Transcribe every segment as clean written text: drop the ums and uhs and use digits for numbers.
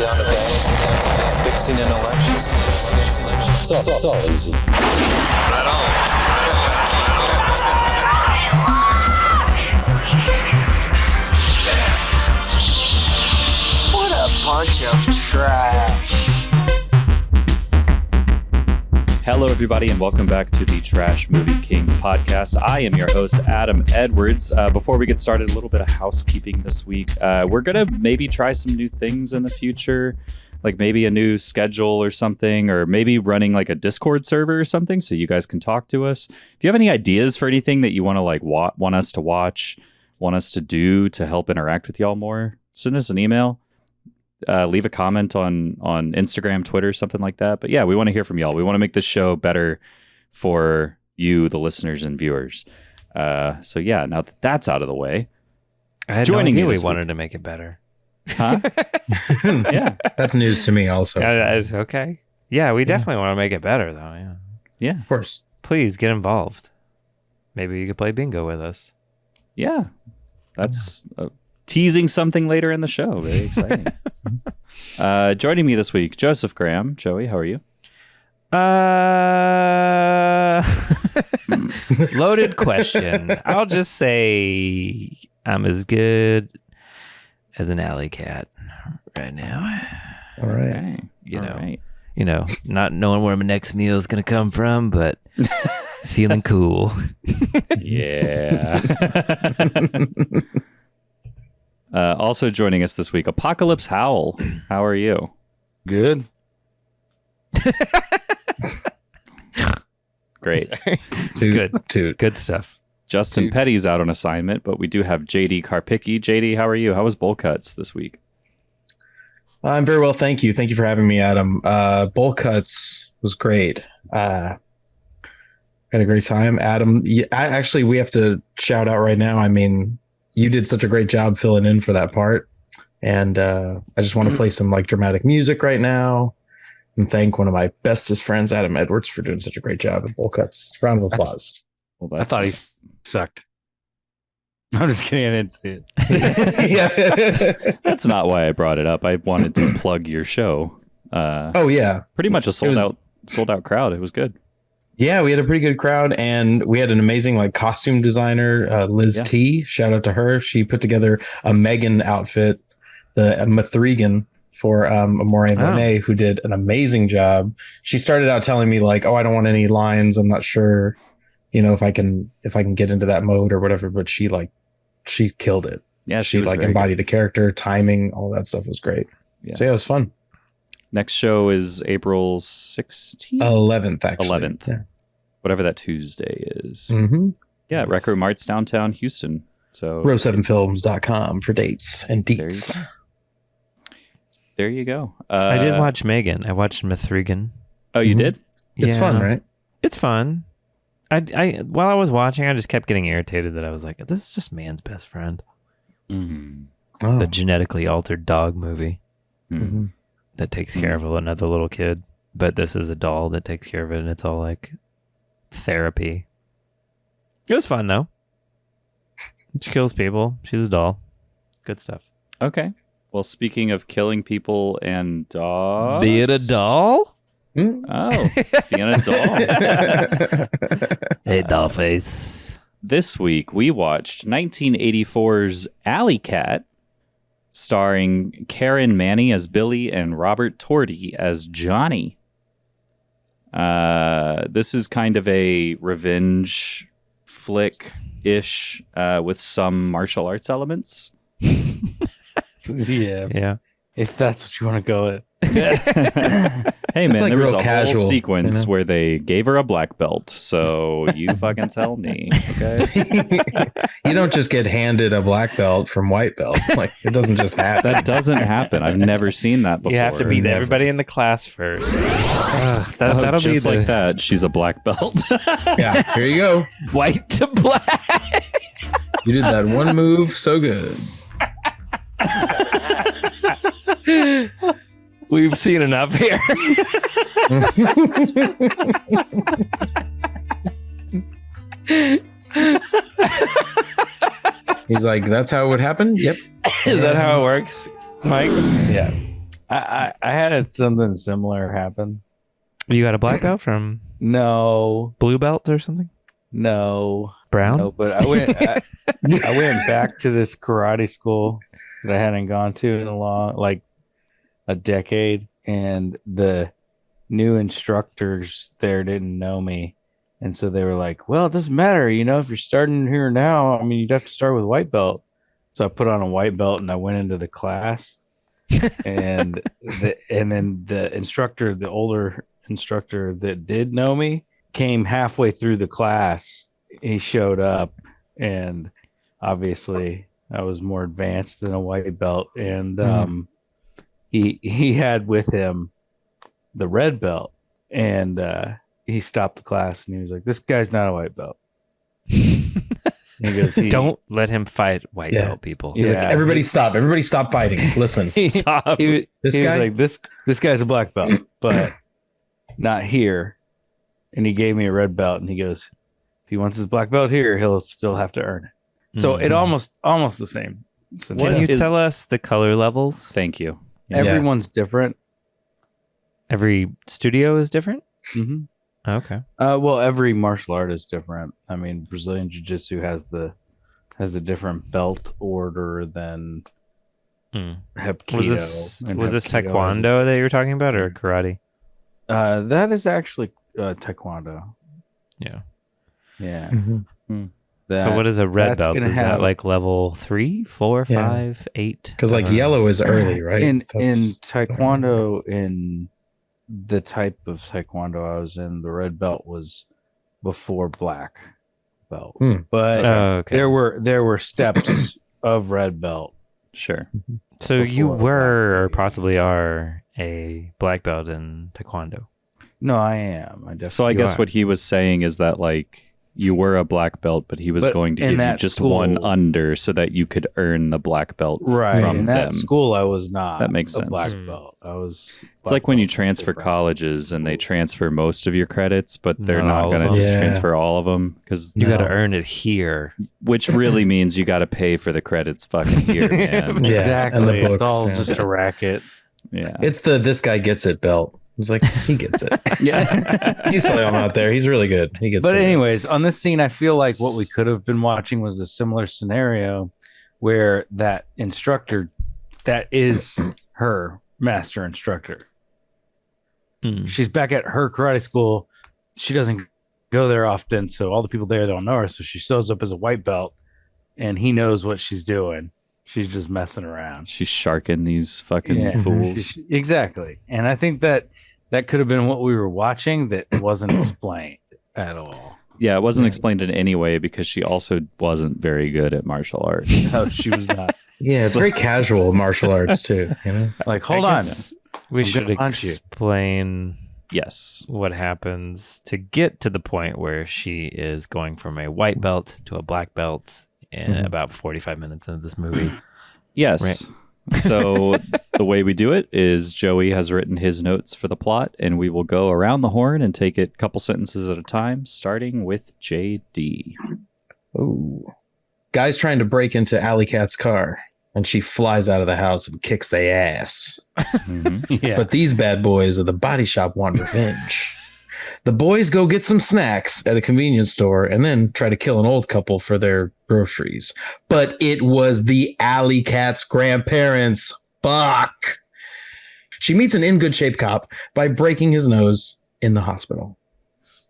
down to basics, fixing an election. It's all easy. Right on. What a bunch of trash. Hello, everybody, and welcome back to the Trash Movie Kings podcast. I am your host, Adam Edwards. Before we get started, a little bit of housekeeping this week. We're going to maybe try some new things in the future, like maybe a new schedule or something, or maybe running like a Discord server or something so you guys can talk to us. If you have any ideas for anything that you want to like want us to watch, want us to do to help interact with y'all more, send us an email. Leave a comment on Instagram, Twitter, something like that. But yeah, we want to hear from y'all. We want to make this show better for you, the listeners and viewers. So yeah, now that that's out of the way, I had no idea we wanted to make it better. Huh? Yeah, that's news to me also. Okay. Yeah, we definitely want to make it better though. Yeah. Yeah, of course. Please get involved. Maybe you could play bingo with us. Yeah, that's teasing something later in the show. Very exciting. Joining me this week, Joseph Graham. Joey, how are you? Loaded question. I'll just say I'm as good as an alley cat right now. All right. You know, not knowing where my next meal is going to come from, but feeling cool. Yeah. Also joining us this week, Apocalypse Howl. How are you? Good. Great. Good stuff. Justin Petty's out on assignment, but we do have JD Karpicki. JD, how are you? How was Bowl Cuts this week? I'm very well, thank you. Thank you for having me, Adam. Bowl Cuts was great. Had a great time. Adam, we have to shout out right now. I mean, you did such a great job filling in for that part. And I just want to play some like dramatic music right now and thank one of my bestest friends, Adam Edwards, for doing such a great job at Bowl Cuts. Round of applause. I thought he sucked. I'm just kidding. I didn't see it. Yeah. That's not why I brought it up. I wanted to plug your show. Oh, yeah. Pretty much a sold out crowd. It was good. Yeah, we had a pretty good crowd, and we had an amazing like costume designer, Liz T. Shout out to her. She put together a Megan outfit, the Mathregan for Amore Monet, who did an amazing job. She started out telling me like, "Oh, I don't want any lines. I'm not sure, if I can get into that mode or whatever." But she killed it. Yeah, she like embodied the character, timing, all that stuff was great. Yeah. So yeah, it was fun. Next show is April 16th? 11th, actually. 11th. Yeah. Whatever that Tuesday is. Mm-hmm. Yeah, nice. Rec Room Arts downtown Houston. So row7films.com for dates and deets. There you go. I did watch Megan. I watched Mathregan. Oh, you did? It's fun, right? It's fun. I while I was watching, I just kept getting irritated that I was like, this is just man's best friend. Mm-hmm. Oh. The genetically altered dog movie. Mm-hmm. That takes care of another little kid, but this is a doll that takes care of it, and it's all like therapy. It was fun though. She kills people. She's a doll. Good stuff. Okay. Well, speaking of killing people and dogs, be it a doll. Oh, being a doll. Hey, doll face. This week we watched 1984's Alley Cat, starring Karen Manny as Billy and Robert Tordy as Johnny. This is kind of a revenge flick-ish with some martial arts elements. Yeah. If that's what you want to go with. Hey, man, like there was a casual, whole sequence where they gave her a black belt. So you fucking tell me, okay? You don't just get handed a black belt from white belt. Like, it doesn't just happen. That doesn't happen. I've never seen that before. You have to beat everybody in the class first. That'll just be like that. She's a black belt. Yeah, here you go. White to black. You did that one move so good. We've seen enough here. He's like, that's how it would happen? Yep. Is that how it works, Mike? Yeah. I had something similar happen. You got a black belt from No, blue belt or something? no, Brown? no. But I went back to this karate school that I hadn't gone to in like a decade, and the new instructors there didn't know me, and so they were like, "Well, it doesn't matter, if you're starting here now. I mean, you'd have to start with white belt." So I put on a white belt and I went into the class, and then the instructor, the older instructor that did know me, came halfway through the class. He showed up, and obviously I was more advanced than a white belt, and he had with him the red belt, and he stopped the class and he was like, "This guy's not a white belt." He goes, Don't let him fight white Yeah. belt people. He's like, everybody stop fighting. Listen, Stop. he this was guy. like, this guy's a black belt, but not here. And he gave me a red belt, and he goes, if he wants his black belt here, he'll still have to earn it. So it almost the same. Can you tell us the color levels? Thank you. Everyone's different. Every studio is different? Mm-hmm. Okay. Well, every martial art is different. I mean, Brazilian Jiu-Jitsu has a different belt order than Hapkido. Was this Taekwondo that you were talking about, or karate? That is actually Taekwondo. Yeah. Yeah. Mhm. So what is a red that's belt? gonna Is that have- like level 3, 4, Yeah. 5, 8? Because like yellow is early, right? In That's- Taekwondo, in the type of Taekwondo I was in, the red belt was before black belt. But okay. there were steps of red belt. Sure. So you before were or black. possibly are a black belt in Taekwondo. No, I am. I definitely. So I guess are. what he was saying is that like you were a black belt, but he was But going to in give you that just school- one under so that you could earn the black belt Right. from In that them. school, I was not. That makes a sense. black Hmm. belt. I was. It's like when you black belt transfer different. colleges and they transfer most of your credits, but they're Not not all going of to them. just Yeah. transfer all of them because You got to No. earn it here. which really means you got to pay for the credits fucking here, man. Yeah, Exactly. and the books, it's all yeah. just a racket. Yeah. It's the this guy gets it belt. It's like he gets it. Yeah. You saw him out there. He's really good. He gets. But it. anyways, on this scene, I feel like what we could have been watching was a similar scenario where that instructor, that is her master instructor. She's back at her karate school. She doesn't go there often, so all the people there don't know her. So she shows up as a white belt, and he knows what she's doing. She's just messing around. She's sharking these fucking Yeah. fools. Exactly. And I think that could have been what we were watching that wasn't explained at all. Yeah, it wasn't explained in any way because she also wasn't very good at martial arts. No, she was not. Yeah, it's very casual martial arts too. You know, Like, hold on. We I'm should gonna punch you. explain Yes. what happens to get to the point where she is going from a white belt to a black belt in about 45 minutes into this movie. Yes. So the way we do it is Joey has written his notes for the plot, and we will go around the horn and take it a couple sentences at a time, starting with JD. ooh, guy's trying to break into Alley Cat's car, and she flies out of the house and kicks their ass. Yeah. But these bad boys of the body shop want revenge. The boys go get some snacks at a convenience store and then try to kill an old couple for their groceries. But it was the Alley Cat's grandparents. Fuck. She meets an in good shape cop by breaking his nose in the hospital.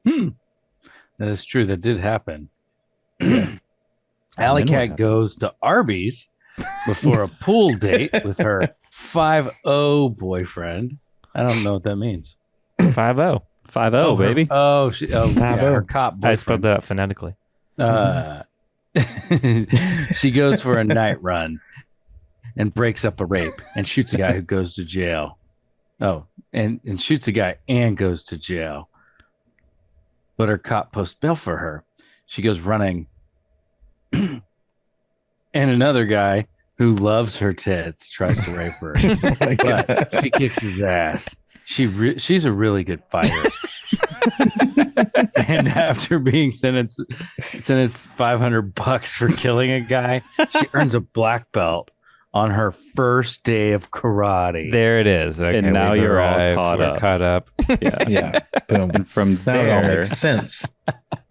That is true. That did happen. Alley then what Cat happened? goes to Arby's before a pool date with her 5-0 boyfriend. I don't know what that means. 5-0. 5-0, baby. Oh, yeah, her cop boyfriend. I spelled that out phonetically. She goes for a night run and breaks up a rape and shoots a guy who goes to jail. Oh, and shoots a guy and goes to jail. But her cop posts bail for her. She goes running. And another guy who loves her tits tries to rape her. But she kicks his ass. She's a really good fighter. And after being sentenced $500 for killing a guy, she earns a black belt on her first day of karate. There it is. Okay, And now we've you're all arrived. caught We're up. caught up. Yeah. Yeah. Boom. And from Now it all there, makes sense.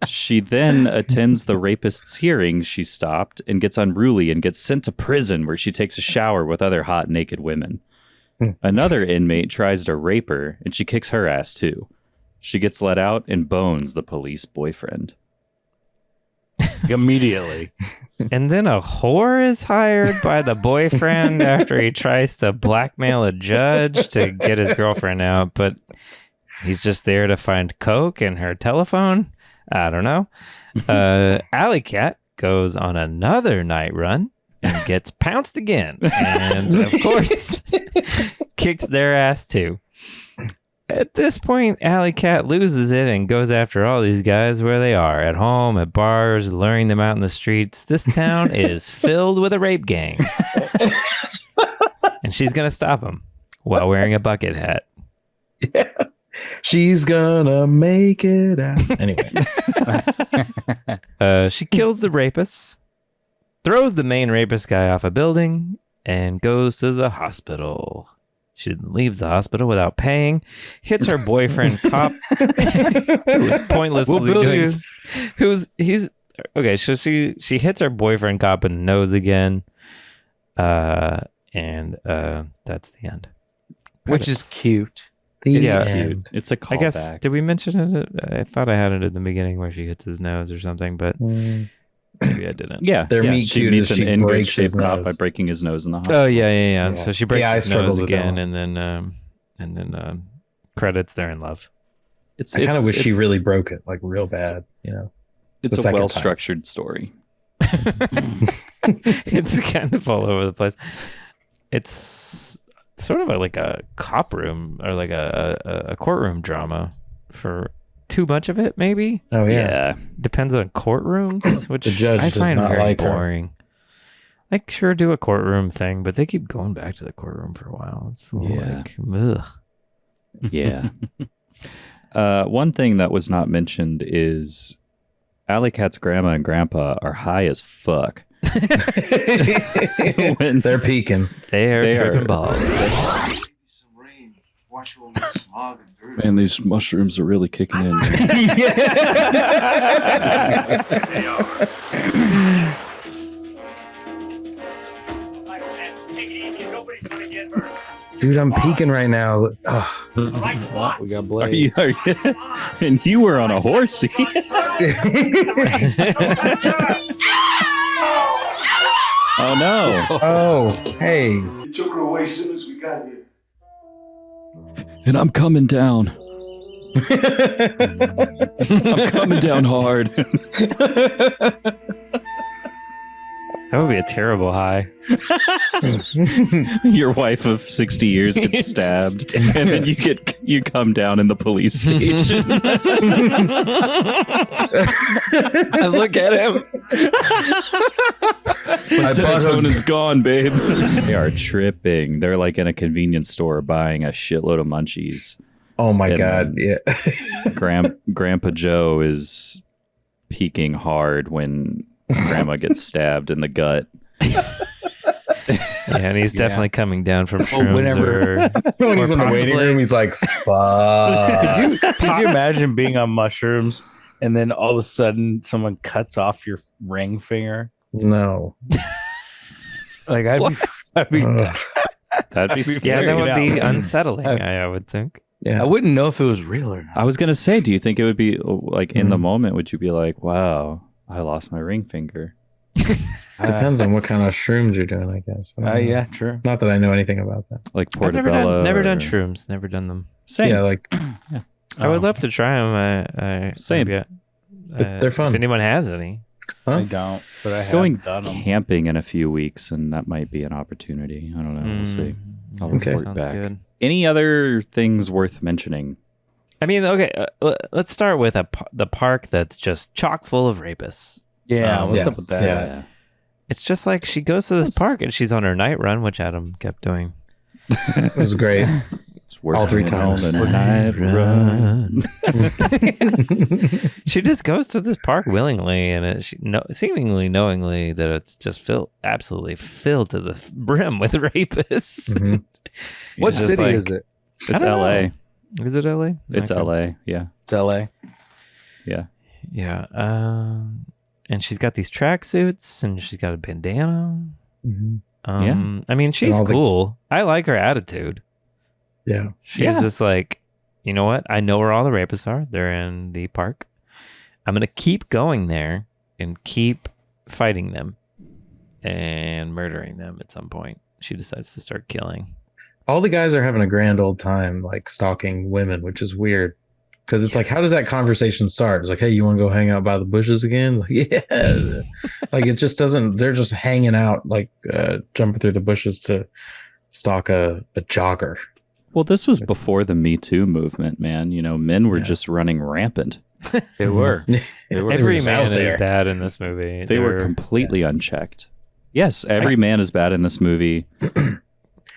she then attends the rapist's hearing. She stopped and gets unruly and gets sent to prison where she takes a shower with other hot naked women. Another inmate tries to rape her and she kicks her ass too. She gets let out and bones the police boyfriend. Immediately. And then a whore is hired by the boyfriend after he tries to blackmail a judge to get his girlfriend out, but he's just there to find coke and her telephone. I don't know. Alley Cat goes on another night run and gets pounced again. And of course, kicks their ass too. At this point, Alley Cat loses it and goes after all these guys where they are, at home, at bars, luring them out in the streets. This town is filled with a rape gang. And she's going to stop them while wearing a bucket hat. Yeah. She's gonna make it out. Anyway. She kills the rapist, throws the main rapist guy off a building, and goes to the hospital. She leaves the hospital without paying, hits her boyfriend cop, who was pointlessly doing. Okay, so she hits her boyfriend cop in the nose again, and that's the end. Which is cute. Yeah. Cute. It's a callback. I guess, did we mention it? I thought I had it at the beginning where she hits his nose or something, but maybe I didn't. Yeah, Their meet she cute meets is an she in good breaks shape his cop by nose. breaking his nose in the hospital. Oh yeah. So she breaks Yeah, I his nose struggled with that again, one. and then credits they're in love. I kind of wish she really broke it, like real bad, It's the a second well-structured story. It's kind of all over the place. It's sort of like a cop room or like a courtroom drama for too much of it, maybe. Oh yeah. Depends on courtrooms, which The judge I does find not very like her. boring. Like, sure, do a courtroom thing, but they keep going back to the courtroom for a while. It's a little Yeah. like, ugh. Yeah. One thing that was not mentioned is Alley Cat's grandma and grandpa are high as fuck. When- They're peaking. They are They tripping are- balls. Man, these mushrooms are really kicking in. Dude, I'm peaking right now. Ugh. We got Are Blade. you, and you were on a horsey. Oh no. Oh, hey. You took her away as soon as we got here. And I'm coming down. I'm coming down hard. That would be a terrible high. Your wife of 60 years gets stabbed, and then you come down in the police station. I look at him. My bought her- serotonin's gone, babe. They are tripping. They're like in a convenience store buying a shitload of munchies. Oh my And god, yeah. Grandpa Joe is peaking hard when Grandma gets stabbed in the gut. Yeah, and he's definitely coming down from shrooms. whenever- When he's in the waiting possibly- room, he's like, fuck. Could you imagine being on mushrooms and then all of a sudden someone cuts off your ring finger? No. Like I'd be Ugh. That'd be Yeah, scary. that would be out. unsettling, I would think. Yeah. I wouldn't know if it was real or not. I was gonna say, do you think it would be like in the moment? Would you be like, "Wow, I lost my ring finger"? Depends on what kind of shrooms you're doing, I guess. I don't know. Yeah, true. Not that I know anything about that. Like I've portobello? never done or- shrooms. Never done them. Same. Yeah, like I would love to try them. Same. Yeah, They're fun. If anyone has any, huh? I don't, but I have Going done them. camping in a few weeks, and that might be an opportunity. I don't know. We'll see. I'll Okay. report Sounds back. good. Any other things worth mentioning? I mean, okay, let's start with the park that's just chock full of rapists. Yeah, what's yeah, up with that? yeah. It's just like she goes to this park and she's on her night run, which Adam kept doing. It was great. It's We're All 3 on times. a night run. She just goes to this park willingly, and seemingly knowingly that it's just absolutely filled to the brim with rapists. Mhm. What Just city like- is it? It's I don't LA. know. Is it LA? It's Okay. LA. Yeah. It's LA. Yeah. Yeah. And she's got these tracksuits, and she's got a bandana. Mhm. I mean, she's all the- cool. I like her attitude. Yeah. She's Yeah. just like, you know what? I know where all the rapists are. They're in the park. I'm going to keep going there and keep fighting them and murdering them at some point. She decides to start killing. All the guys are having a grand old time, like stalking women, which is weird. Because it's like, how does that conversation start? It's like, hey, you want to go hang out by the bushes again? Like, yeah. Like, it just doesn't, they're just hanging out, like jumping through the bushes to stalk a jogger. Well, this was before the Me Too movement, man. You know, men were Yeah. just running rampant. They were. They were Every just man out is there. bad in this movie. They were completely unchecked. Yes, every man is bad in this movie.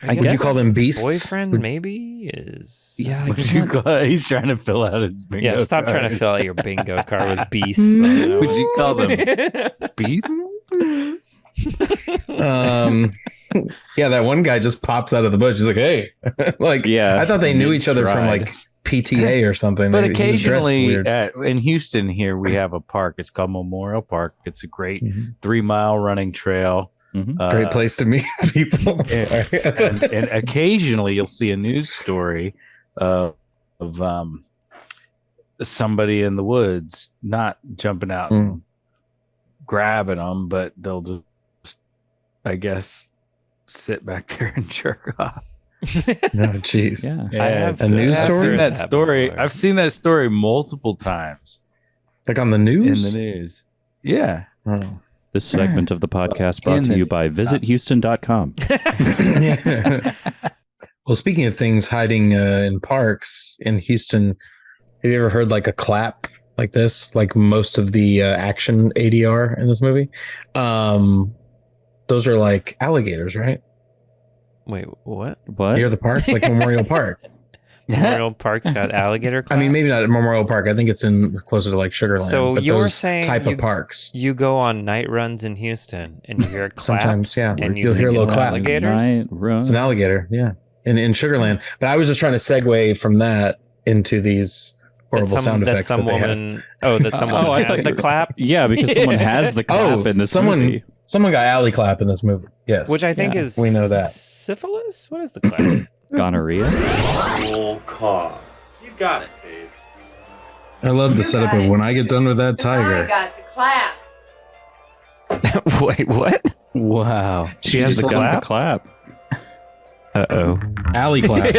I Would you call them beasts? boyfriend? Maybe is. Yeah, I What guess you not. call? He's trying to fill out his bingo. Yeah. Stop card. trying to fill out your bingo card with beasts. Would you call them beasts? Yeah, that one guy just pops out of the bush. He's like, hey. Like, Yeah, I thought they knew each other from mid-stride. like PTA or something. But He was dressed occasionally, weird. in Houston, here we have a park. It's called Memorial Park. It's a great Mhm. 3-mile running trail. Mhm. Great place to meet people. And occasionally you'll see a news story of somebody in the woods not jumping out and grabbing them, but they'll just, I guess, sit back there and jerk off. No, jeez. Yeah. I have A news I've story? seen that That story. before. I've seen that story multiple times Like on the in news? the news. Yeah. Oh. This segment of the podcast brought In to the- you by visithouston.com. Yeah. Well, speaking of things hiding in parks in Houston, have you ever heard like a clap like this? Like most of the action ADR in this movie, those are like alligators, right? Wait, what? What? Near the parks, like Memorial Park. Memorial Park's got alligator I mean, claps? maybe not at Memorial Park. I think it's in closer to like Sugarland. So but you're those saying type you- of parks. You go on night runs in Houston and you hear claps. Sometimes, yeah. And You'll think hear it's little claps. alligators. Night run. It's an alligator, yeah, in Sugarland. But I was just trying to segue from that into these horrible sound effects that they have. That some woman Oh, I has thought the you- clap, Yeah, because someone has the clap in this movie. Someone got alley clap in this movie. Yes, which I think Yeah, is we know that. syphilis. What is the clap? Gonorrhea. Roll call. You got it, babe. I love the setup of when I get done with that I tiger. got the clap. Wait, what? Wow. She has the Just got clap. the clap. Uh-oh. Alley clap.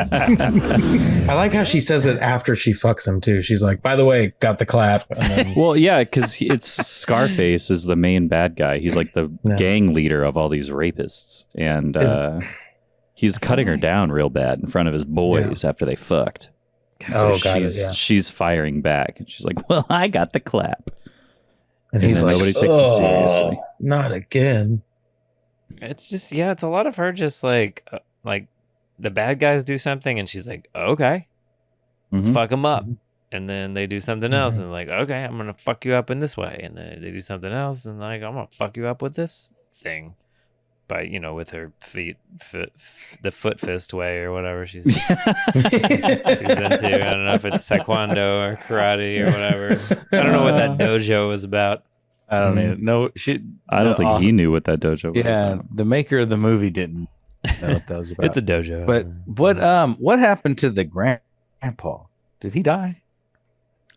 I like how she says it after she fucks him too. She's like, "By the way, got the clap." And then, Well, yeah, because it's Scarface is the main bad guy. He's like the Yeah. gang leader of all these rapists, and he's cutting her down real bad in front of his boys after they fucked. Oh, got it, yeah. She's firing back, and she's like, "Well, I got the clap," and and he's then like, nobody takes him "Oh, seriously. Not again. It's just it's a lot of her just like the bad guys do something and she's like, okay, Mhm. fuck them up. And then they do something else and like, okay, I'm gonna fuck you up in this way. And then they do something else and like, I'm gonna fuck you up with this thing, by with her the foot fist way or whatever she's into. I don't know if it's taekwondo or karate or whatever. I don't know what that dojo was about. I don't even know. I don't think he knew what that dojo was. Yeah, about. the maker of the movie didn't know what that was about. It's a dojo. But what happened to the grandpa? Did he die?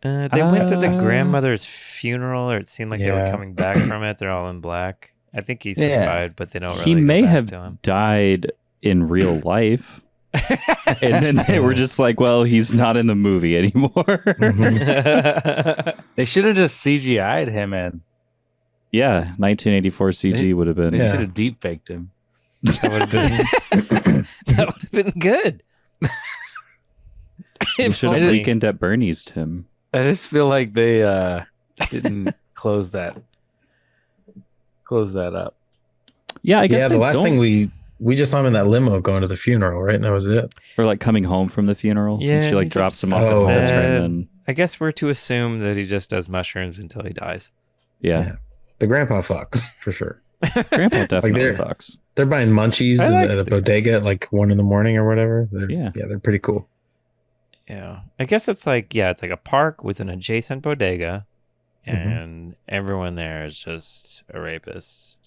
They went to the Uh, grandmother's funeral, or it seemed like they were Yeah. coming back from it. They're all in black. I think he Yeah. survived, but they don't really He go may back have to him. died in real life. And then they were just like, well, he's not in the movie anymore. They should have just CGI'd him in. Yeah, 1984 CG would have been. They Yeah. should have deep faked him. That would have been that would have been good. You should have only- weekend at Bernie's, Tim. I just feel like they didn't close that up. Yeah, I guess Yeah, they the last don't- thing we we just saw him in that limo going to the funeral, right? And that was it. Or like coming home from the funeral. Yeah, and she like he's drops him off upset. at the altar and then I guess we're to assume that he just does mushrooms until he dies. yeah. The grandpa fucks for sure. Grandpa definitely they're- fucks. They're buying munchies I like at a the- bodega at like 1 a.m. or whatever. Yeah. They're pretty cool. Yeah. I guess it's like it's like a park with an adjacent bodega, Mhm. and everyone there is just a rapist.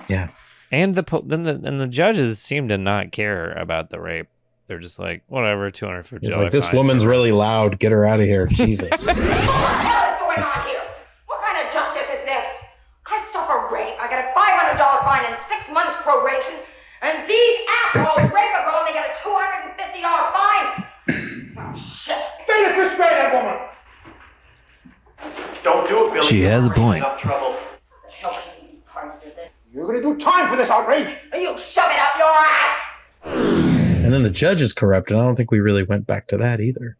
Yeah. And the judges seem to not care about the rape. They're just like, whatever, $200 It's like, this woman's really loud. Get her out of here. Jesus. What is going on here? What kind of justice is this? I suffer rape. I get a $500 fine and 6 months probation, and these assholes rape a girl and they get a $250 fine. Oh shit! Bille, restrain that woman. Don't do it, Billy. She has a point. Enough trouble. The hell can you be part of this? You're gonna do time for this outrage. You shove it up your ass! And then the judge is corrupt, and I don't think we really went back to that either.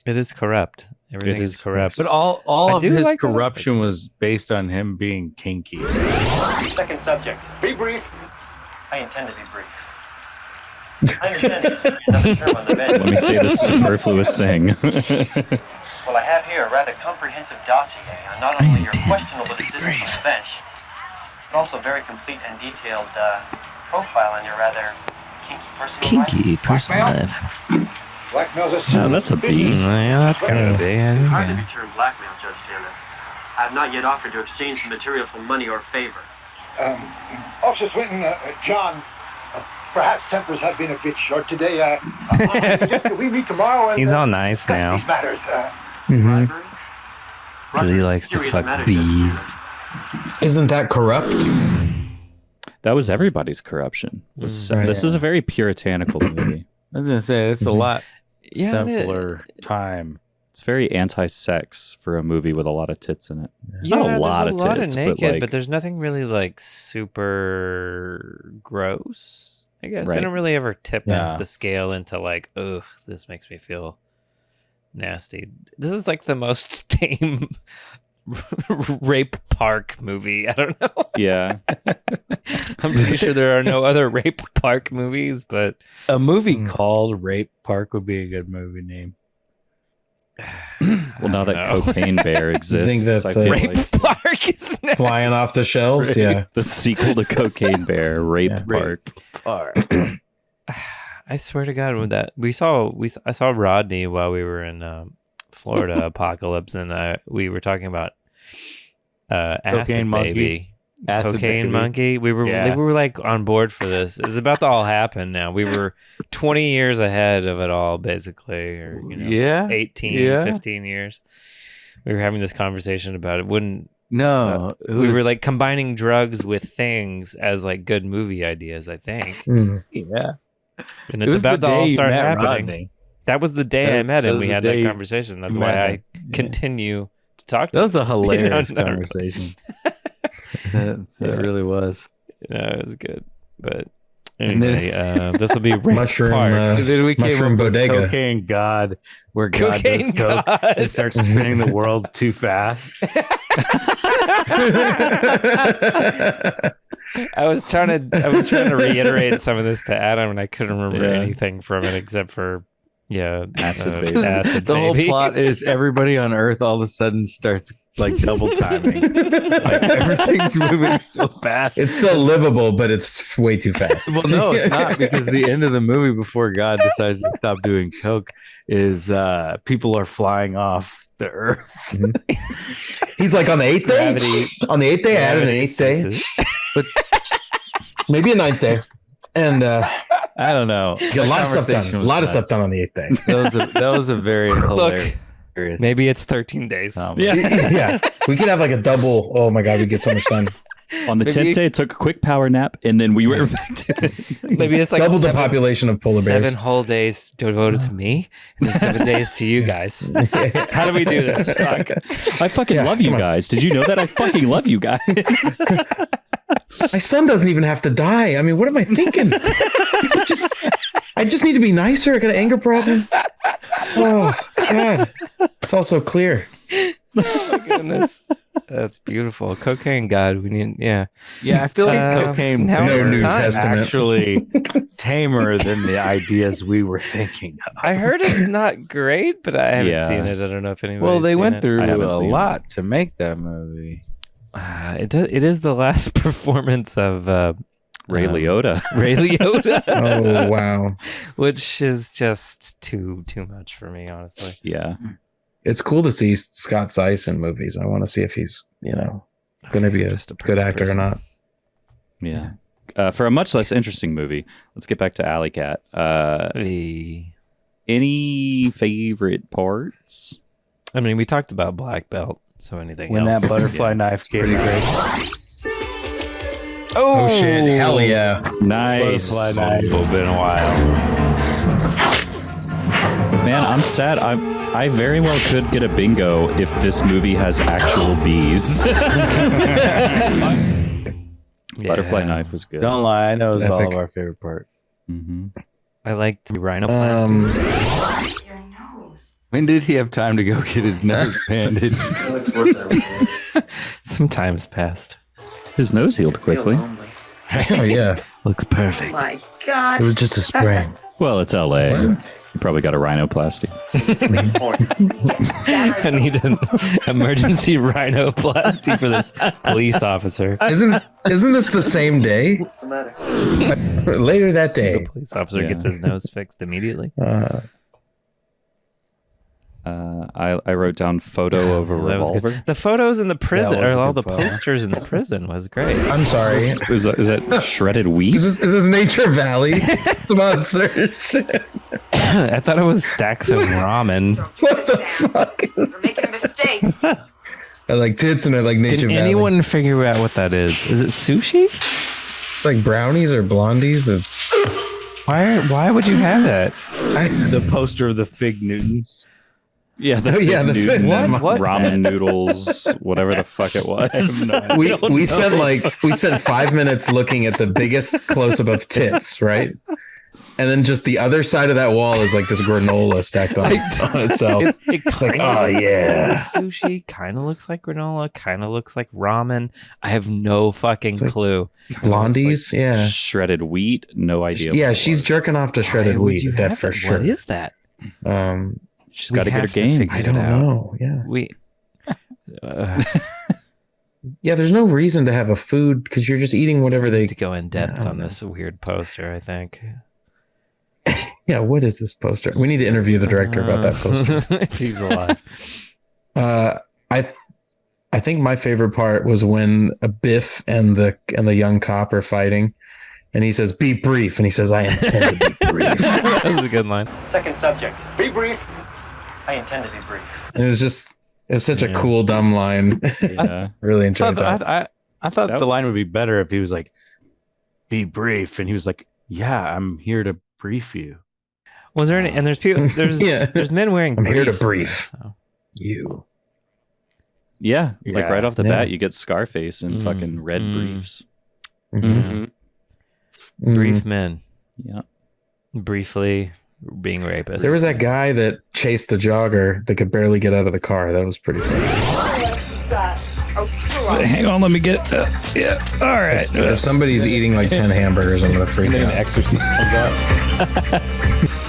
It is corrupt. Everything is is corrupt. But all I of do his like that corruption was based on him being kinky. Second subject. Be brief. I intend to be brief. I understand this is another term on the bench. Let me say this superfluous thing. Well, I have here a rather comprehensive dossier on not only your questionable existence on the bench, but also very complete and detailed profile on your rather kinky personal life. Blackmail's a sin. Oh, that's a B. Yeah, that's kind of big. I think, Hardly yeah. be termed blackmail, Judge Taylor. I have not yet offered to exchange the material for money or favor. Officer Swinton, John, perhaps tempers have been a bit short today. I suggest that we meet tomorrow and He's all nice discuss now. these matters. Bribery? Because he likes to Serious fuck matter, bees. Isn't that corrupt? That was everybody's corruption. Right. This is a very puritanical movie. I was gonna say it's a lot Yeah, and it- simpler time. It's very anti-sex for a movie with a lot of tits in it. Yeah, Not a lot there's of a lot tits, of naked, but, like, but there's nothing really like super gross. I guess they Right. don't really ever tip Yeah. the scale into like, ugh, this makes me feel nasty. This is like the most tame rape park movie. I don't know. yeah. I'm pretty sure there are no other rape park movies, but A movie called Rape Park would be a good movie name. Well, now that know. Cocaine Bear exists, think that's I feel a- Rape like Park is next. Flying off the shelves? Yeah. the sequel to Cocaine Bear, Rape Yeah. Park. I swear to God, with that I saw Rodney while we were in Florida Apocalypse, and we were talking about Acid Cocaine Monkey. Baby, Acid Cocaine Baby. Monkey. We were like on board for this. It's about to all happen now. We were 20 years ahead of it all, basically, or 18, 15 years. We were having this conversation about it. No, it We were was- like combining drugs with things as like good movie ideas, I think. Mm. yeah. And It it's was the about to day all you start met happening. Rodney. That was the day That I was- met that him. was We the had day that you conversation. That's met why I him. continue to talk to That was a him. hilarious No, no. conversation. that Yeah. really was. No, it was good. But And then- anyway, this will be Rape Mushroom, Park. And then we came Mushroom up with bodega. Cocaine God, where God Cocaine does coke God. and starts spinning the world too fast. I was trying to reiterate some of this to Adam, and I couldn't remember Yeah. anything from it except for Acid Baby. Acid The whole Baby. plot is everybody on Earth all of a sudden starts like double timing. Like everything's moving so fast. It's still livable, but it's way too fast. Well, no, it's not, because the end of the movie before God decides to stop doing coke is people are flying off the Earth. He's like, on the eighth day? Gravity- On the eighth day, I added an eighth day. Maybe a ninth day. And I don't know. a lot of stuff done. A lot of stuff done on the eighth day. That was a very hilarious. Maybe it's 13 days. Yeah. We could have like a double. Oh my God, we get so much done. On the Maybe- 10th day, I took a quick power nap, and then we went back to the... Maybe it's like Double the population of polar bears. 7 whole days devoted to me, and then 7 days to you guys. How do we do this? Fuck. I fucking love you guys. Did you know that? I fucking love you guys. My son doesn't even have to die. I mean, what am I thinking? I just need to be nicer. I got an anger problem. Oh God, it's all so clear. Oh, goodness. That's beautiful. Cocaine God. We need. Yeah. Yeah, I feel like cocaine now No is the New time. Testament. actually tamer than the ideas we were thinking of. I heard it's not great, but I haven't Yeah. seen it. I don't know if anyone. Well, they went I through haven't a seen it. lot to make that movie. It is the last performance of Ray Liotta. Ray Liotta. Oh wow, Which is just too much for me, honestly. Yeah. it's cool to see Scott Zeiss in movies. I want to see if he's going to be a Just a good actor person. or not. Yeah. For a much less interesting movie, let's get back to Alley Cat. Any favorite parts? I mean, we talked about Black Belt, so anything When else? that butterfly knife came out. Oh shit! Hell yeah! Nice. Butterfly knife. It's been a while. Man, I'm sad. I very well could get a bingo if this movie has actual bees. Butterfly Yeah. knife was good. Don't lie, I know it's all Epic. of our favorite part. Mm-hmm. I liked rhinoplasty. Your nose. When did he have time to go get his nose bandaged? Some time's passed. His nose healed quickly. Oh yeah, Looks perfect. My God. it was just a sprain. Well, it's LA. You probably got a rhinoplasty. I need an emergency rhinoplasty for this police officer. Isn't this the same day? What's the matter? Later that The day. police officer Yeah. gets his nose fixed immediately. I wrote down photo of a That was good. revolver. The photos in the prison, was or a all good the photo. posters in the prison was great. I'm sorry. Is that shredded wheat? Is this Nature Valley sponsored? I thought it was stacks of ramen. What the fuck? You're making a mistake. I like tits and I like Nature Can Valley. anyone figure out what that is? Is it sushi? Like brownies or blondies? It's Why would you have that? The poster of the Fig Newtons. Yeah, the Yeah, the Newton fit- what was ramen noodles, whatever the fuck it was. we spent 5 minutes looking at the biggest close up of tits, right? And then just the other side of that wall is like this granola stacked on itself. It kind oh, of yeah. looks like sushi, kind of looks like granola, kind of looks like ramen. I have no fucking like clue. Blondies, yeah. Shredded wheat, no idea. Yeah, what it she's was. jerking off to shredded Why would wheat, you that have for that? sure. What is that? She's We got to get her have to gains. figure I it don't out. know. Yeah. Yeah, there's no reason to have a food because you're just eating whatever they. to go in depth I don't on know. this weird poster, I think. Yeah, what is this poster? We need to interview the director about that poster. if he's alive. I think my favorite part was when a Biff and the young cop are fighting, and he says, "Be brief," and he says, "I intend to be brief." That was a good line. Second subject. Be brief. I intend to be brief. And it was such a Yeah. cool dumb line. Yeah. Really enjoyed that. I thought That- the line would be better if he was like, "Be brief," and he was like, "Yeah, I'm here to brief you." Was there any? And there's people. There's Yeah. there's men wearing. I'm here to briefs, brief. so. You. Yeah, like Yeah. right off the Yeah. bat, you get Scarface in fucking red briefs. Mhm. Brief men, Yeah. briefly being rapists. There was that guy that chased the jogger that could barely get out of the car. That was pretty funny. Oh, screw up. Hang on, let me get. Yeah, all right. If somebody's eating like 10 hamburgers, I'm gonna freak And then an out. exorcist comes out.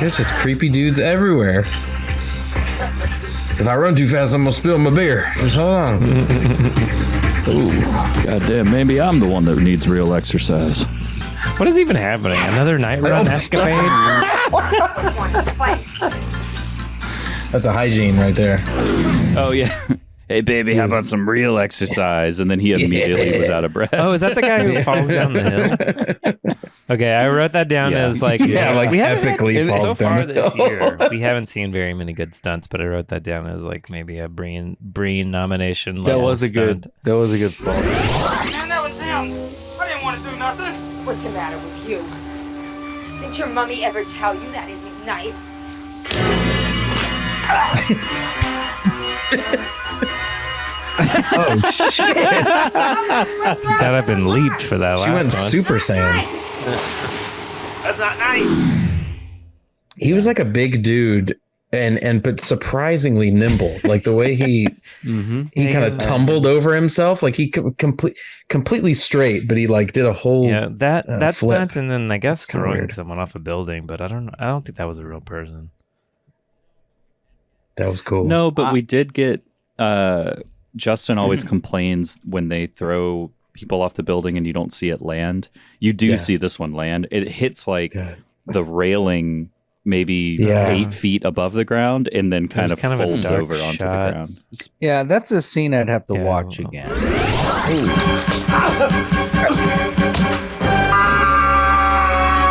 There's just creepy dudes everywhere. If I run too fast, I'm gonna spill my beer. Just hold on. Ooh, goddamn, maybe I'm the one that needs real exercise. What is even happening? Another night run escapade? That's a hygiene right there. Oh yeah. Hey baby, how about some real exercise? And then he immediately was out of breath. Oh, is that the guy who falls down the hill? Okay, I wrote that down Yeah. as like Yeah, like we haven't had- epically falls so far down the this hill. year. We haven't seen very many good stunts, but I wrote that down as like maybe a Breen nomination. That level was a good. stunt. That was a good fault. Man, that was him. I didn't want to do nothing. What's the matter with you? Didn't your mummy ever tell you that isn't nice? Oh, shit. That I've been leaped for that She went last one. Super Saiyan. That's not nice. He was like a big dude, but surprisingly nimble. Like the way he kind of tumbled over himself, like he completely straight, but he like did a whole that's flip. stunt, and then I guess kinda throwing weird. someone off a building, but I don't think that was a real person. That was cool. No, but we did get Justin always complains when they throw people off the building and you don't see it land. You do see this one land. It hits like the railing maybe 8 feet above the ground and then kind of folds over onto the ground. Yeah, that's a scene I'd have to watch again.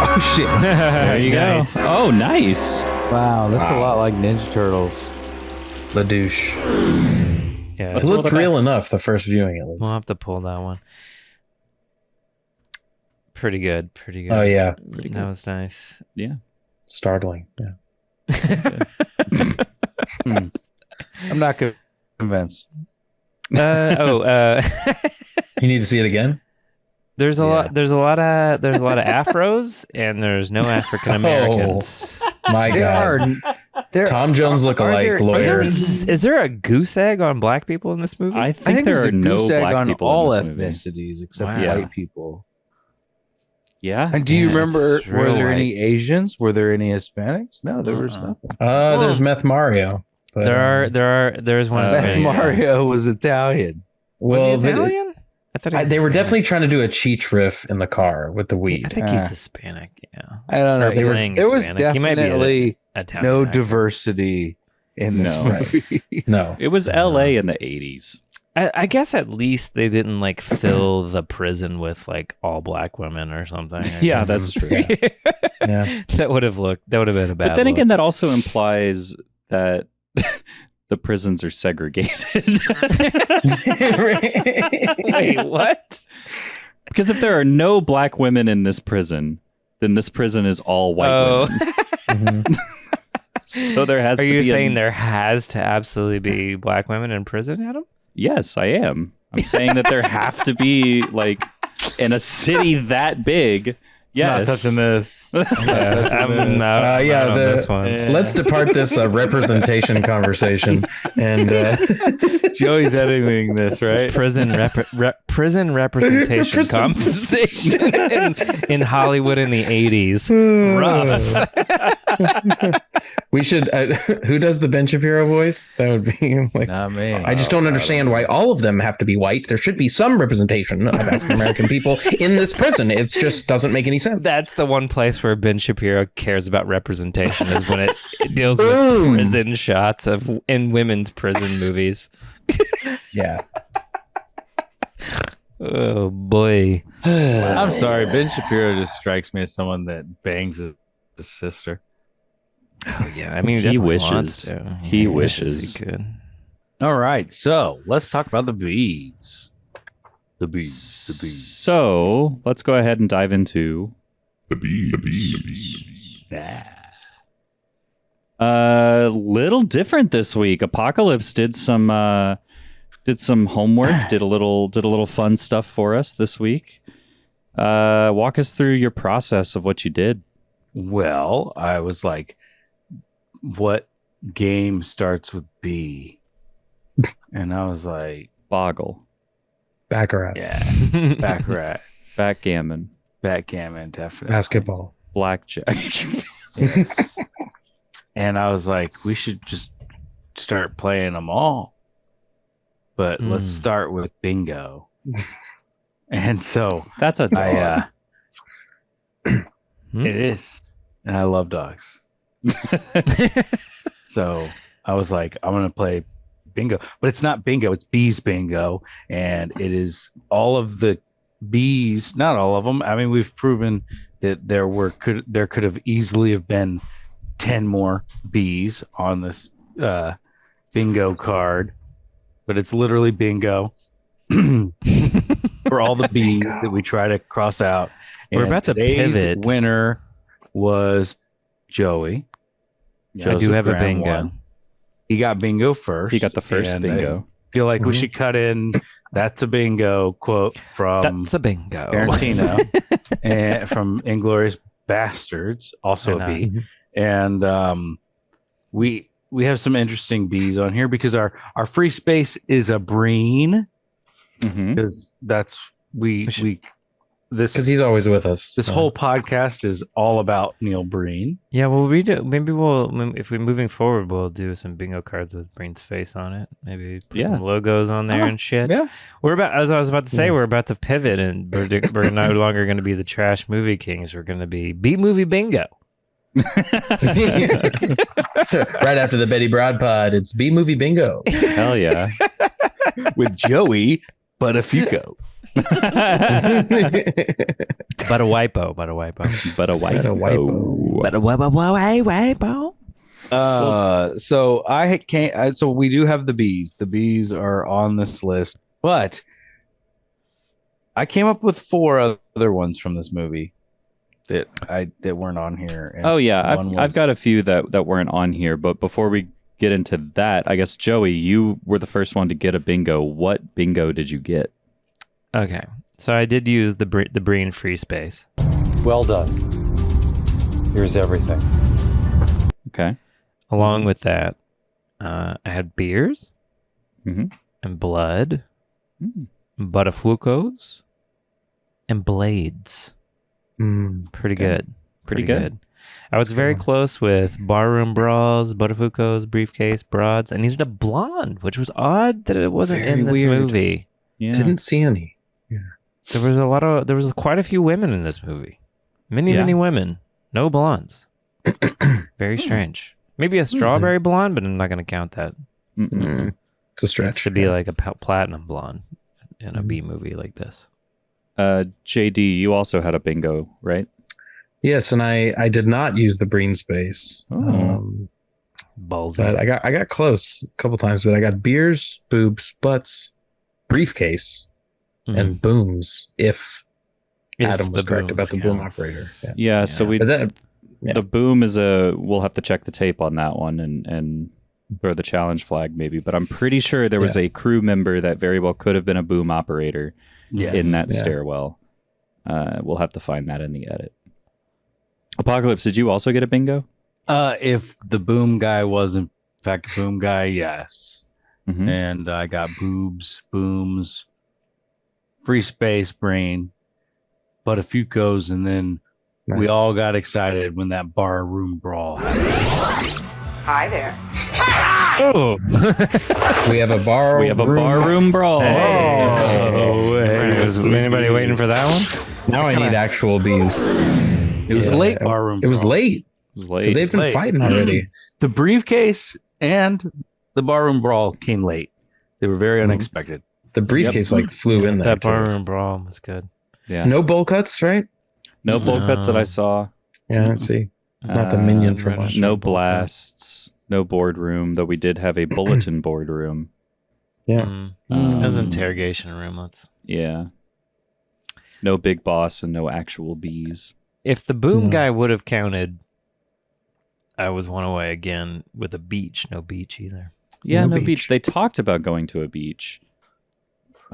Oh shit! There you go. Oh, nice. Wow, that's a lot like Ninja Turtles. The douche. Yeah, It looked real enough the first viewing, at least. We'll have to pull that one. Pretty good. Oh yeah, That was nice. Yeah. Startling. Yeah. I'm not convinced. You need to see it again. There's a lot. There's a lot of afros, and there's no African Americans. My God. Tom Jones look-alike lawyer. Is there a goose egg on black people in this movie? I think there there's are a no goose egg black on people all in this movie. ethnicities except Wow. white people. Yeah. And do you remember, it's were real there white. any Asians? Were there any Hispanics? No, there was nothing. There's Meth Mario. But, There's one. Meth Hispanic. Mario was Italian. Well, Was he Italian? I thought he was they were Hispanic. definitely trying to do a Cheech riff in the car with the weed. I think he's Hispanic. Yeah. I don't know. Or playing There was Hispanic. He might be definitely Italian no actor. diversity in this No. movie. No. It was LA in the 80s. I guess at least they didn't like fill the prison with like all black women or something. I Yeah, guess. that's true. Yeah. That would have been a bad. But then look. again, that also implies that the prisons are segregated. Wait, what? Because if there are no black women in this prison, then this prison is all white women. So there has Are to you be saying there has to absolutely be black women in prison, Adam? Yes, I am. I'm saying that there have to be, like, in a city that big. Yes. Not touching this. I'm not on this one. Let's depart this representation conversation. And Joey's editing this, right? Prison representation conversation in Hollywood in the 80s. Rough. we should. Who does the Ben Shapiro voice? That would be like. Not me. I just don't understand why all of them have to be white. There should be some representation of African American people in this prison. It just doesn't make any sense. That's the one place where Ben Shapiro cares about representation is when it deals with prison shots in women's prison movies. Yeah. Oh boy. I'm sorry. Ben Shapiro just strikes me as someone that bangs his sister. Oh yeah. I mean, He definitely wishes. wants to. He Yeah, wishes. He could. All right. So let's talk about the beads. The beads. So let's go ahead and dive into The bees. little different this week. Apocalypse did some homework, did a little fun stuff for us this week. Walk us through your process of what you did. Well, I was like, what game starts with B? And I was like, Boggle, Baccarat. yeah, Baccarat, backgammon, backgammon, definitely. Basketball. blackjack. Yes. And I was like, we should just start playing them all. But let's start with bingo. And so That's a dog. it is. And I love dogs. So I was like, I'm going to play bingo. But it's not bingo, it's bees bingo. And it is all of the bees, not all of them. I mean, we've proven that there could have easily have been 10 more bees on this bingo card. But it's literally bingo for all the bees that we try to cross out. We're And about to today's pivot. winner was Joey. I do have a Graham bingo. won. He got bingo first. He got the first and bingo. I feel like we should cut in "That's a bingo" quote from That's a bingo. Tarantino and from Inglourious Bastards, also a I B. And we have some interesting bees on here because our free space is a breen. Because that's this because he's always with us. This whole podcast is all about Neil Breen. Yeah, well, maybe if we're moving forward, we'll do some bingo cards with Breen's face on it. Maybe put some logos on there and shit. Yeah, as I was about to say, we're about to pivot, and we're no longer going to be the Trash Movie Kings. We're going to be B-movie bingo. Right after the Betty Broad pod, it's B-movie bingo. Hell yeah. With Joey Buttafuoco. But a wipo. So we do have the bees. The bees are on this list, but I came up with 4 other ones from this movie that weren't on here. And I've got a few that weren't on here, but before we get into that, I guess Joey, you were the first one to get a bingo. What bingo did you get? Okay, so I did use the Breen free space. Well done. Here's everything. Okay. Along with that, I had beers and blood, Buttafuocos, and blades. Pretty good. Pretty good. I was very close with barroom bras, Buttafuocos, briefcase, broads. I needed a blonde, which was odd that it wasn't Very in this weird. movie. Yeah. Didn't see any. Yeah. There was quite a few women in this movie. Many women. No blondes. Very strange. Maybe a strawberry blonde, but I'm not going to count that. It's a stretch. It's to be like a platinum blonde in a B movie like this. JD, you also had a bingo, right? Yes, and I did not use the Breen space. Balls. But I got close a couple times, but I got beers, boobs, butts, briefcase, and booms if Adam was correct about the boom operator. Yeah, so the boom is we'll have to check the tape on that one and throw the challenge flag maybe, but I'm pretty sure there was a crew member that very well could have been a boom operator in that stairwell. We'll have to find that in the edit. Apocalypse, did you also get a bingo? If the boom guy was in fact a boom guy, yes. And I got boobs, booms, free space, brain, Buttafuocos, and then we all got excited when that bar room brawl happened. Hi there. Oh. We have a bar. We have a barroom brawl. Was anybody waiting for that one? Now I need actual bees. It was a late barroom. It was late. Because they've been fighting already. The briefcase and the barroom brawl came late. They were very unexpected. The briefcase flew in there. That barroom brawl was good. Yeah. No bowl cuts, right? No bowl cuts that I saw. Yeah, let's see. Not the minion from us. No blasts. No boardroom, though we did have a bulletin boardroom. Yeah. That was an interrogation room. Yeah. No big boss and no actual bees. If the boom guy would have counted, I was one away again with a beach. No beach either. Yeah, no beach. They talked about going to a beach.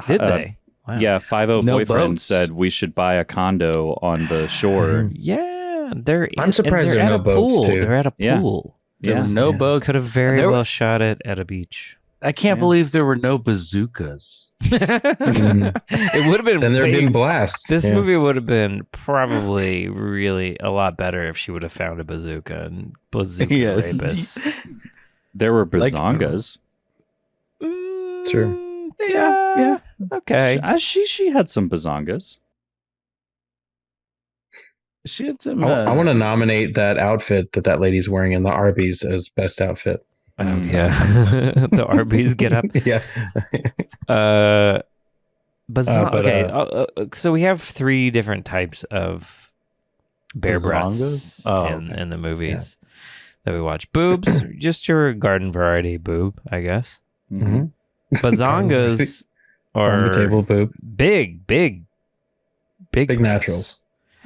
Did they? Wow. Yeah, 5-0 No boyfriend boats. said we should buy a condo on the shore. Yeah, I'm surprised there are no boats, too. They're at a pool. There were no boats. Could have very well shot it at a beach. I can't believe there were no bazookas. It would have been. Then there'd been blasts. This movie would have been probably really a lot better if she would have found a bazooka and bazooka rapists. There were bazongas. True. Yeah. Okay. She had some bazongas. She had some. I want to nominate that outfit that lady's wearing in the Arby's as best outfit. Yeah. The Arby's get up. Yeah. So we have 3 different types of bare breasts in the movies that we watch. Boobs, just your garden variety boob, I guess. Bazongas are table boob. Big naturals.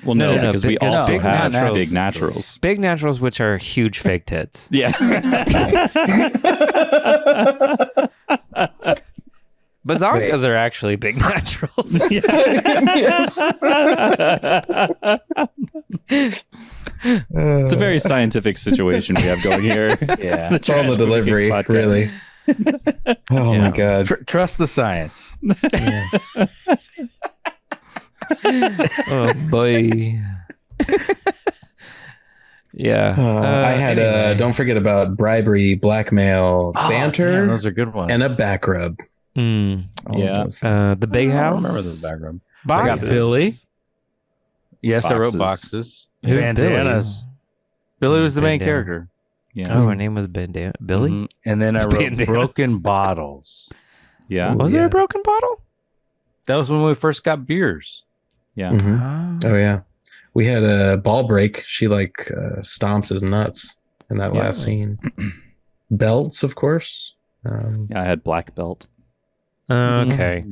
Well, no, because we also big have naturals. big naturals. Big naturals, which are huge fake tits. Yeah. Bazongas are actually big naturals. Yes. It's a very scientific situation we have going here. Yeah. It's all the delivery, really. Oh my god! Trust the science. Oh boy. Yeah. I had anyway. don't forget about bribery, blackmail, banter, Damn, those are good ones. and a back rub. Mm. All Yeah. those things. The big I house. remember the background. I Boxes. got Billy. Yes, I wrote Boxes. boxes. Who's Bandanas. Billy was the main Bandana. character. Yeah. Oh, her name was Bandana. Billy. Mhm. And then I wrote Bandana. broken bottles. Yeah. Was there a broken bottle? That was when we first got beers. Yeah. Mhm. Oh yeah, we had a ball break. She stomps his nuts in that last scene. Belts, of course. Yeah, I had black belt. Okay.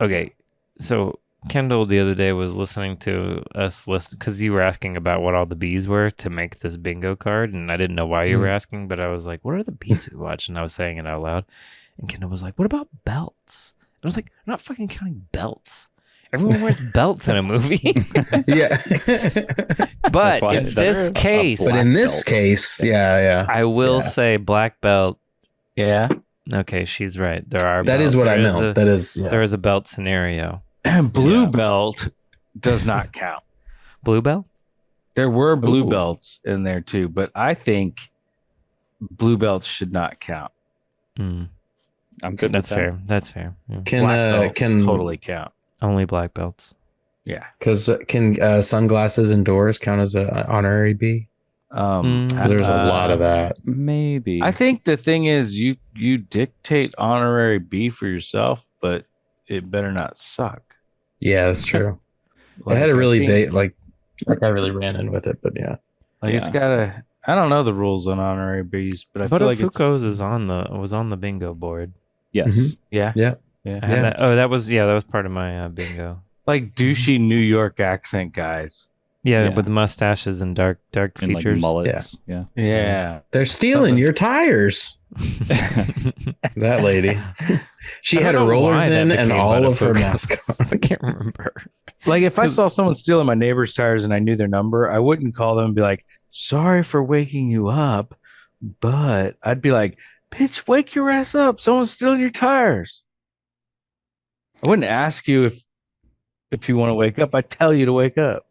Okay. So Kendall the other day was listening to us list because you were asking about what all the bees were to make this bingo card, and I didn't know why you were asking, but I was like, "What are the bees we watch?" And I was saying it out loud, and Kendall was like, "What about belts?" And I was like, "I'm not fucking counting belts. Everyone wears belts in a movie." Yeah, But why in it's- this that's case, but in this case, yeah. I will say black belt. Yeah. Okay, she's right. There are. That is belts. what I There is meant. That is There is a belt scenario. Blue belt does not count. Blue belt? There were blue Ooh. belts in there too, but I think blue belts should not count. Mm. I'm good. That's with that. fair. That's fair. Yeah. Can Black belts can totally count. Only black belts. Yeah. Because can sunglasses indoors count as an honorary bee? 'Cause there's a lot of that. Maybe. I think the thing is you dictate honorary B for yourself, but it better not suck. Yeah, that's true. I Like, had a I really think- date like I really ran in with it, but yeah. Like it's gotta. I don't know the rules on honorary B's, but I But feel like it's, Foucault's was on the bingo board. Yes. yeah, Yeah. I had that. Oh, that was part of my bingo. like douchey New York accent guys. Yeah, Yeah. with mustaches and dark And like features. mullets. Yeah. Yeah, They're stealing your tires. That lady. She I had her don't know rollers why that in and became all one of her Foucault's. mascots. I can't remember. like if I saw someone stealing my neighbor's tires and I knew their number, I wouldn't call them and be like, "Sorry for waking you up," but I'd be like, "Bitch, wake your ass up! Someone's stealing your tires." I wouldn't ask you if you want to wake up. I tell you to wake up.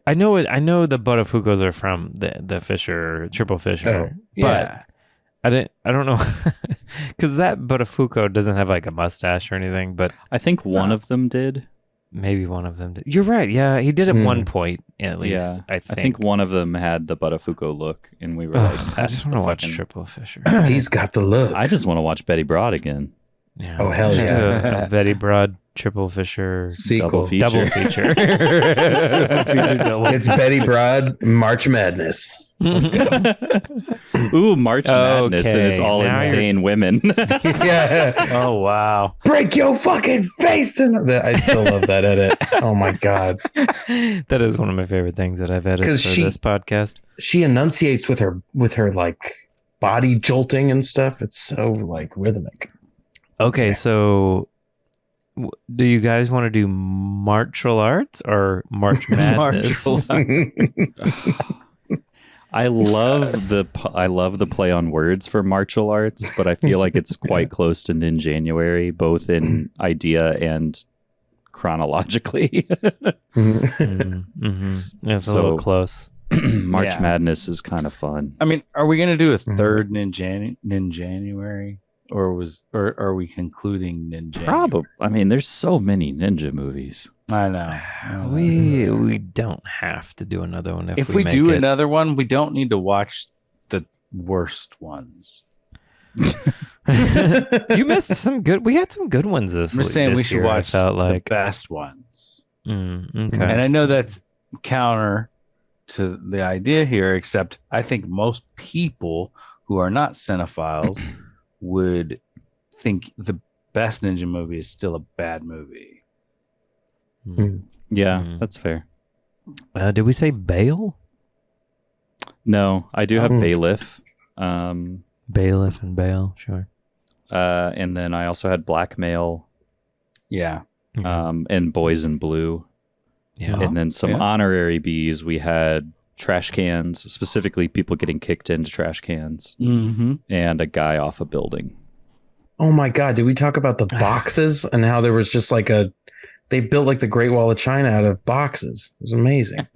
I know it. I know the Buttafuoco's are from the Fisher Triple Fisher, Yeah. but I don't know because that Buttafuoco doesn't have like a mustache or anything. But I think one of them did. maybe one of them did. You're right. Yeah, he did at one point at least. Yeah. I I think. think one of them had the Buttafuoco look, and we were like, Ugh, I that's just the want to watch fucking- Triple Fisher. He's got the look. I just want to watch Betty Broad again. Yeah. Oh, hell We should do yeah. a Betty Broad Triple Fisher Sequel. double feature. It's Betty Broad, March Madness. Ooh, March Madness, and it's Okay, all now insane women. Yeah. Oh wow. Break your fucking face. I still love that edit. Oh my God. That is one of my favorite things that I've edited for 'Cause she- this podcast. She enunciates with her like body jolting and stuff. It's so like rhythmic. Okay, so do you guys want to do martial arts or March Madness? I love the play on words for martial arts, but I feel like it's quite close to Ninjanuary, both in idea and chronologically. Mm-hmm. It's a little So- close. March Yeah. Madness is kind of fun. I mean, are we gonna do a third Ninjanuary, or are we concluding Ninja? Probably. I mean, there's so many ninja movies. I know. We don't have to do another one If we make do it. another one, we don't need to watch the worst ones. You missed some good. We had some good ones this. I'm just saying we this should year, I watch felt like the best ones. Okay. And I know that's counter to the idea here, except I think most people who are not cinephiles would think the best ninja movie is still a bad movie. Yeah, that's fair. Did we say Bale? No, I do have Oh. Bailiff. Bailiff and Bale, sure. And then I also had Blackmail. Yeah. And Boys in Blue. Yeah. And then some Yeah. honorary Bs. We had trash cans, specifically people getting kicked into trash cans, Mm-hmm. and a guy off a building. Oh my God. Did we talk about the boxes and how there was just like they built like the Great Wall of China out of boxes? It was amazing.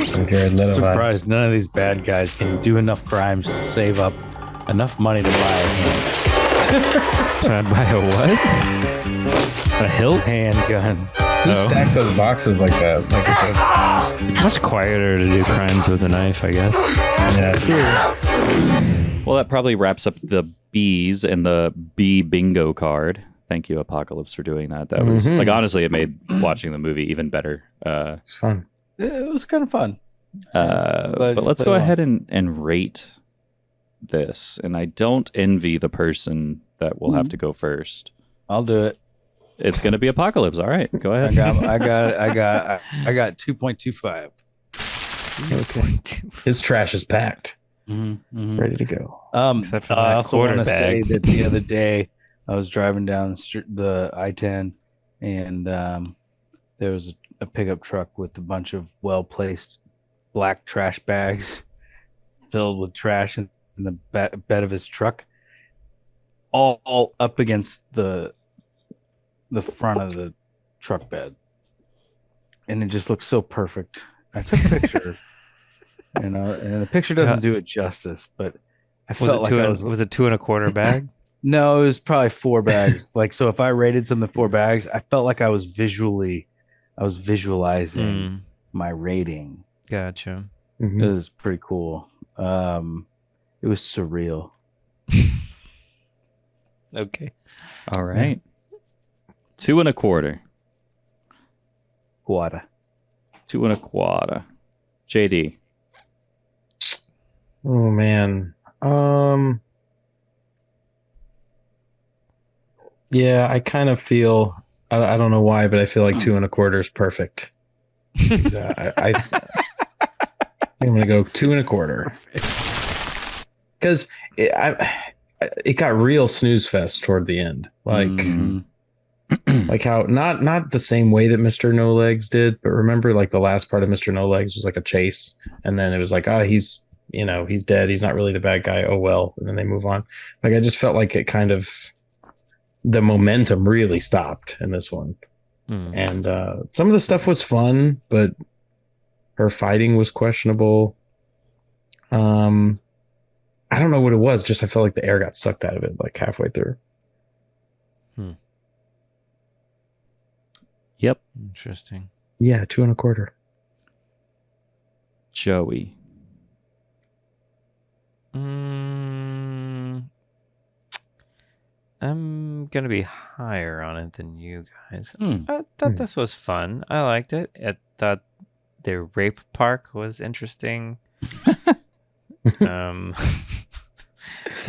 Surprised none of these bad guys can do enough crimes to save up enough money to buy To buy a what? A hilt? handgun. Who stacked those boxes like that? Like It's much quieter to do crimes with a knife, I guess. yeah, true. Well, that probably wraps up the B's and the B bingo card. Thank you, Apocalypse, for doing that. That was like, honestly, it made watching the movie even better. It's fun. It was kind of fun. But let's go ahead and rate this. And I don't envy the person that will have to go first. I'll do it. It's going to be Apocalypse. All right, go ahead. I got 2.25. Okay. His trash is packed, Mm-hmm. ready to go. Except for I that also want quarter to say bag. that the other day I was driving down the I-10 and there was a pickup truck with a bunch of well-placed black trash bags filled with trash in the bed of his truck, all up against the front of the truck bed, and it just looked so perfect. I took a picture, and the picture doesn't do it justice, but I felt Was it 2 1/4 bag? No, it was probably 4 bags. Like, so if I rated some of the 4 bags, I felt like I was visualizing my rating. Gotcha. Mm-hmm. It was pretty cool. It was surreal. Okay. All right. 2 1/4. Guada. 2 1/4. JD. Oh man. Yeah, I kind of feel. I don't know why, but I feel like 2 1/4 is perfect. I I'm gonna go 2 1/4 because it got real snooze fest toward the end, like like how not the same way that Mr. No Legs did, but remember like the last part of Mr. No Legs was like a chase, and then it was like he's dead, he's not really the bad guy, oh well, and then they move on. Like I just felt like it kind of the momentum really stopped in this one. And some of the stuff was fun, but her fighting was questionable. I don't know what it was. Just I felt like the air got sucked out of it like halfway through. Yep. Interesting. Yeah, 2 1/4. Joey. I'm gonna be higher on it than you guys. I thought this was fun. I liked it. I thought the rape park was interesting. The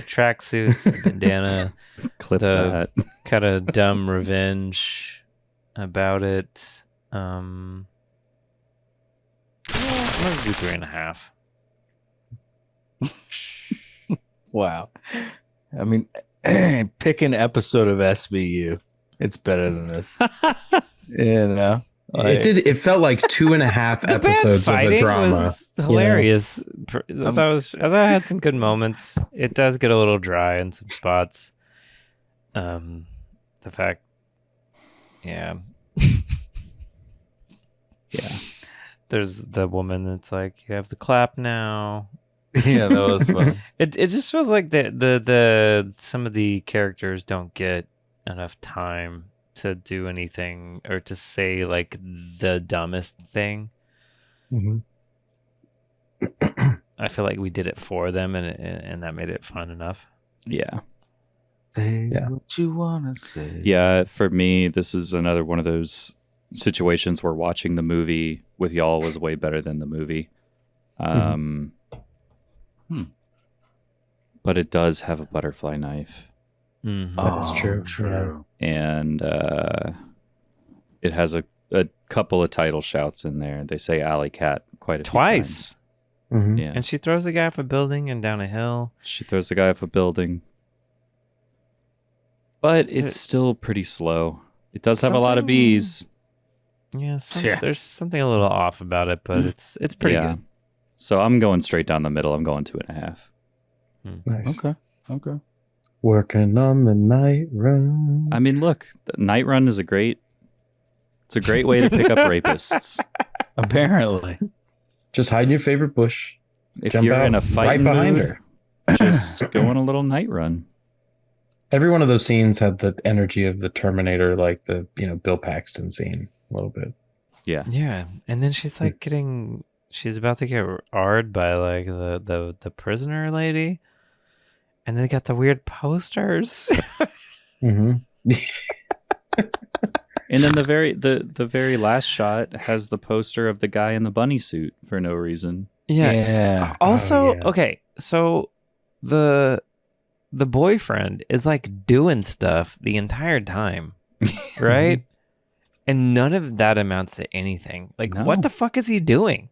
tracksuits, the bandana, Clip the that. kind of dumb revenge about it. I'm gonna do 3.5. Wow. I mean, pick an episode of SVU. It's better than this. It felt like 2.5 episodes of a drama. Was hilarious. I thought it had some good moments. It does get a little dry in some spots. The fact, yeah. There's the woman that's like, you have the clap now. Yeah, that was fun. It just feels like the some of the characters don't get enough time to do anything or to say like the dumbest thing. I feel like we did it for them, and that made it fun enough. Yeah. Say what you wanna say. Yeah, for me, this is another one of those situations where watching the movie with y'all was way better than the movie. But it does have a butterfly knife. That is true. And it has a couple of title shouts in there. They say Alley Cat quite a few Twice. times. Yeah. And she throws the guy off a building and down a hill. She throws the guy off a building. But it's still pretty slow. It does have a lot of bees. Yeah, there's something a little off about it, but it's pretty good. So I'm going straight down the middle. I'm going 2.5. Nice. Okay. Working on the night run. I mean, look, the night run is a great way to pick up rapists. Apparently. Just hide in your favorite bush. If Jump you're out in a right fighting behind mood, her. just go on a little night run. Every one of those scenes had the energy of the Terminator, like the Bill Paxton scene a little bit. Yeah. Yeah, and then she's like she's about to get Ard by like the prisoner lady, and they got the weird posters. Mm-hmm. And then the very last shot has the poster of the guy in the bunny suit for no reason. Yeah. Also, okay, so the boyfriend is like doing stuff the entire time, right? And none of that amounts to anything. Like, what the fuck is he doing?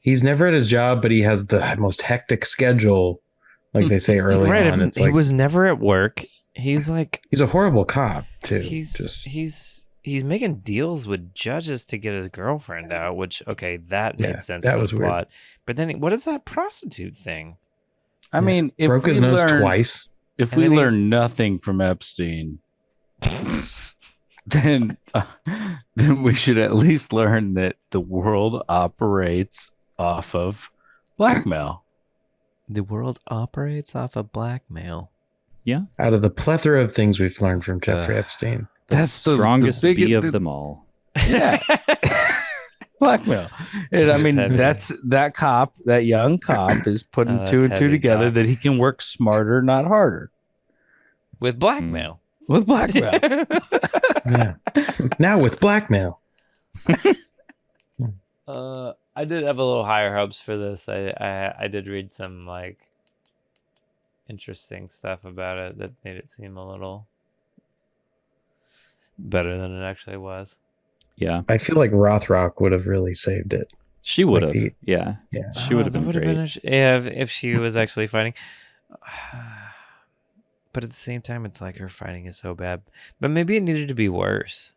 He's never at his job, but he has the most hectic schedule, like they say early on. It's he like, was never at work. He's like, he's a horrible cop too. He's making deals with judges to get his girlfriend out, which that made sense. That for was the weird. plot. But then, what is that prostitute thing? I mean, if broke his nose twice. If And we then learn nothing from Epstein, then we should at least learn that the world operates off of blackmail. The world operates off of blackmail. Yeah. Out of the plethora of things we've learned from Jeffrey Epstein, That's the strongest bee of them all. Yeah. Blackmail. And I mean, heavy. that young cop is putting that's two and two heavy, together Doc. that he can work smarter, not harder. With blackmail. With blackmail. yeah. Now with blackmail. I did have a little higher hopes for this. I did read some like interesting stuff about it that made it seem a little better than it actually was. Yeah. I feel like Rothrock would have really saved it. She would Like have. Yeah. Yeah. She would have been great. If she was actually fighting. But at the same time, it's like her fighting is so bad. But maybe it needed to be worse.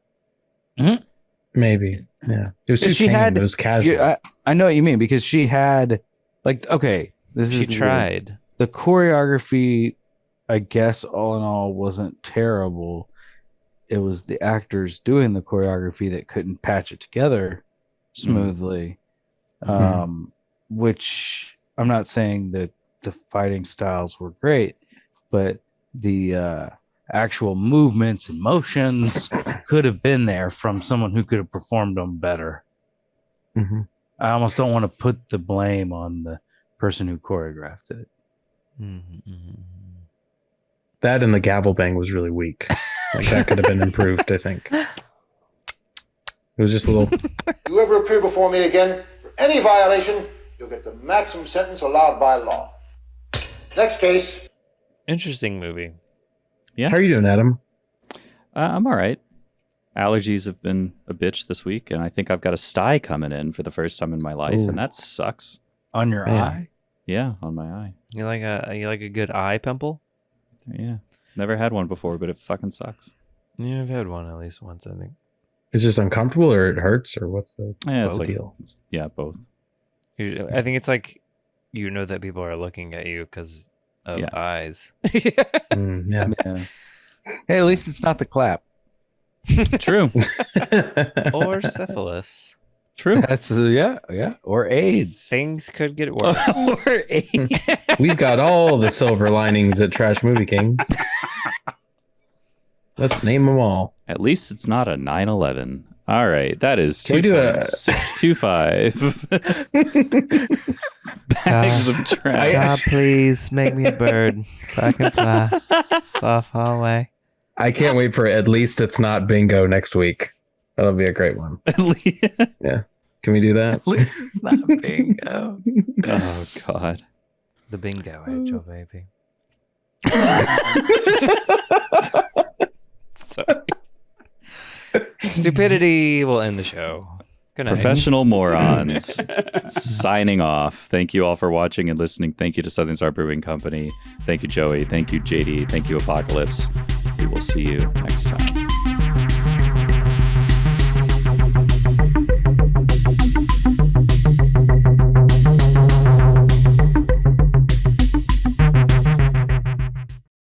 Maybe. Yeah. It was too She tame. had- It was casual. I know what you mean, because she had She tried. The choreography, I guess, all in all, wasn't terrible. It was the actors doing the choreography that couldn't patch it together smoothly. Which I'm not saying that the fighting styles were great, but the actual movements and motions could have been there from someone who could have performed them better. Mm-hmm. I almost don't want to put the blame on the person who choreographed it. That and the gavel bang was really weak. Like that could have been improved, I think. It was just a little. You ever appear before me again for any violation, you'll get the maximum sentence allowed by law. Next case. Interesting movie. Yeah. How are you doing, Adam? I'm all right. Allergies have been a bitch this week, and I think I've got a sty coming in for the first time in my life, and that sucks. On your eye? Yeah, on my eye. You like a good eye pimple? Yeah. Never had one before, but it fucking sucks. Yeah, I've had one at least once, I think. Is it just uncomfortable or it hurts or what's the It's deal? Both. I think it's like you know that people are looking at you because of eyes. Yeah. Hey, at least it's not the clap. True. Or syphilis. True. That's yeah. Or AIDS. Things could get worse. Or AIDS. We've got all the silver linings at Trash Movie Kings. Let's name them all. At least it's not a 9/11. All right, that is Can we do a 2.625 bags of trash. God, please make me a bird so I can fly far away. I can't wait for at least it's not bingo next week. That'll be a great one. Yeah. Can we do that? At least it's not bingo. Oh God. The bingo angel, baby. Sorry. Stupidity will end the show. Good night. Professional morons signing off. Thank you all for watching and listening. Thank you to Southern Star Brewing Company. Thank you, Joey. Thank you, JD. Thank you, Apocalypse. We will see you next time.